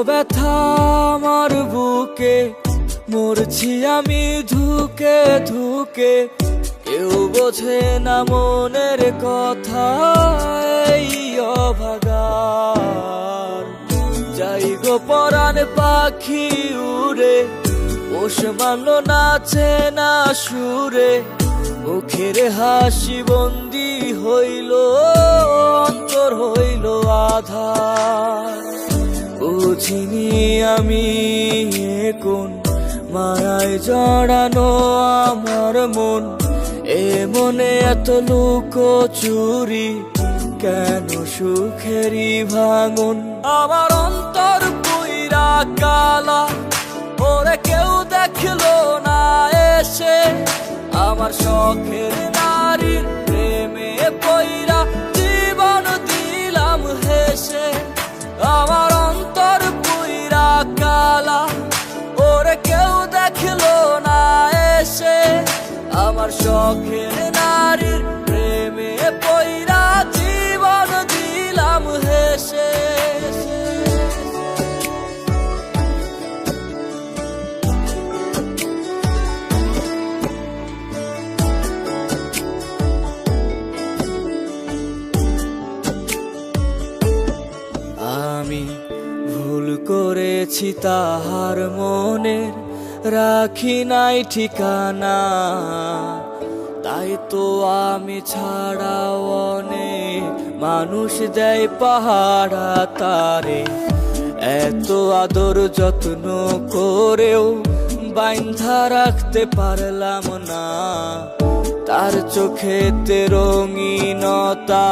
ব্যথা আমার বুকে, মরছি আমি ধুকে ধুকে। কেউ বোঝে না মনের কথা, এই অভাগার। যাই গো পরাণ পাখি উড়ে, পোষ মানলো নাচে না সুরে। মুখের হাসি বন্দি হইল, অন্তর হইল আধার। বুঝিনি আমি কোন মায়ায় জড়ানো আমার মন। এ মনে এত লুকোচুরি, কেন সুখেরই ভাঙন। আমার অন্তর পুইরা কালা, ওরে কেউ দেখলো না এসে। আমার শখের নারীর প্রেমে পইরা জীবন দিলাম হেসে। আমার অন্তর পুইরা কালা, ওরে কেউ দেখলো না এসে। আমার শখের নারীর প্রেমে পইরা জীবন দিলাম হেসে। আমি ভুল করেছি তাহার মনের, রাখি নাই ঠিকানা। তাই তো আমি ছাড়া অনেক মানুষ দেয় পাহারা তারে। এত আদর যত্ন করেও বাইন্ধা রাখতে পারলাম না। তার চোখেতে রঙিনতা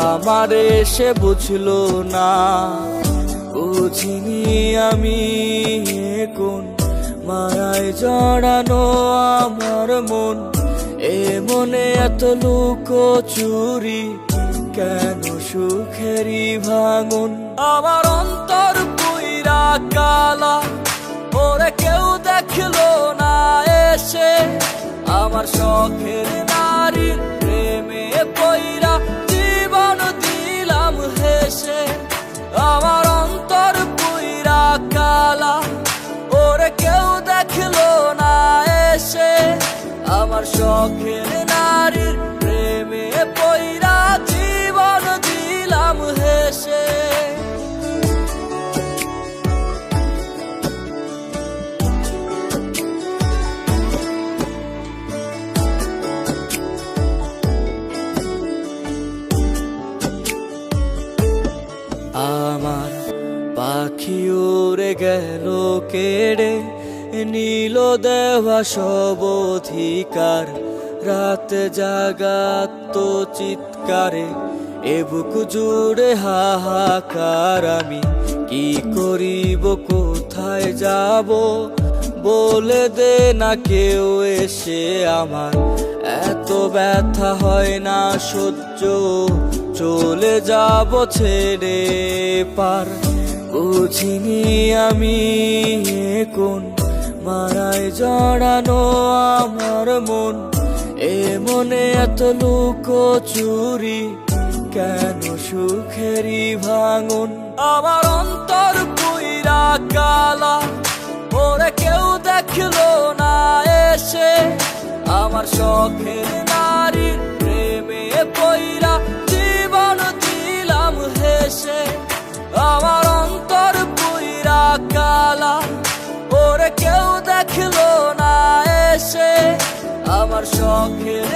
আমারে সে বুঝলো না। বুঝিনি আমি কোন মায়ায় জড়ানো আমার মন। এ মনে এত লুকোচুরি, কেন সুখেরই ভাঙন। আমার অন্তর পুইরা কালা, ওরে কেউ দেখলো না এসে। আমার শখের নারীর প্রেমে পইরা জীবন দিলাম হেসে। আমার অন্তর পুইরা কালা, ওরে কেউ দেখলো না এসে। আমার শখের নারীর প্রেমে পইরা জীবন দিলাম হেসে। আমার পাখি উড়ে গেল কেড়ে, নীল দেওয়া সব অধিকার। রাত জাগাত চিৎকারে, এ বুক জুড়ে হাহাকার। আমি কি করিব, কোথায় যাব, বলে দে না কেউ এসে আমার। এত ব্যথা হয় না সহ্য, চলে যাব ছেড়ে পার। বুঝিনি আমি কোন মায়ায় জড়ানো আমার মন। এ মনে এত লুকোচুরি, কেন সুখেরই ভাঙন। আমার অন্তর পুইরা কালা, ওরে কেউ দেখলো না এসে। আমার শখের নারীর প্রেমে পইরা জীবন দিলাম হেসে। আমার অন্তর পুইরা কালা, ওরে কেউ দেখলো না এসে। আমার শখের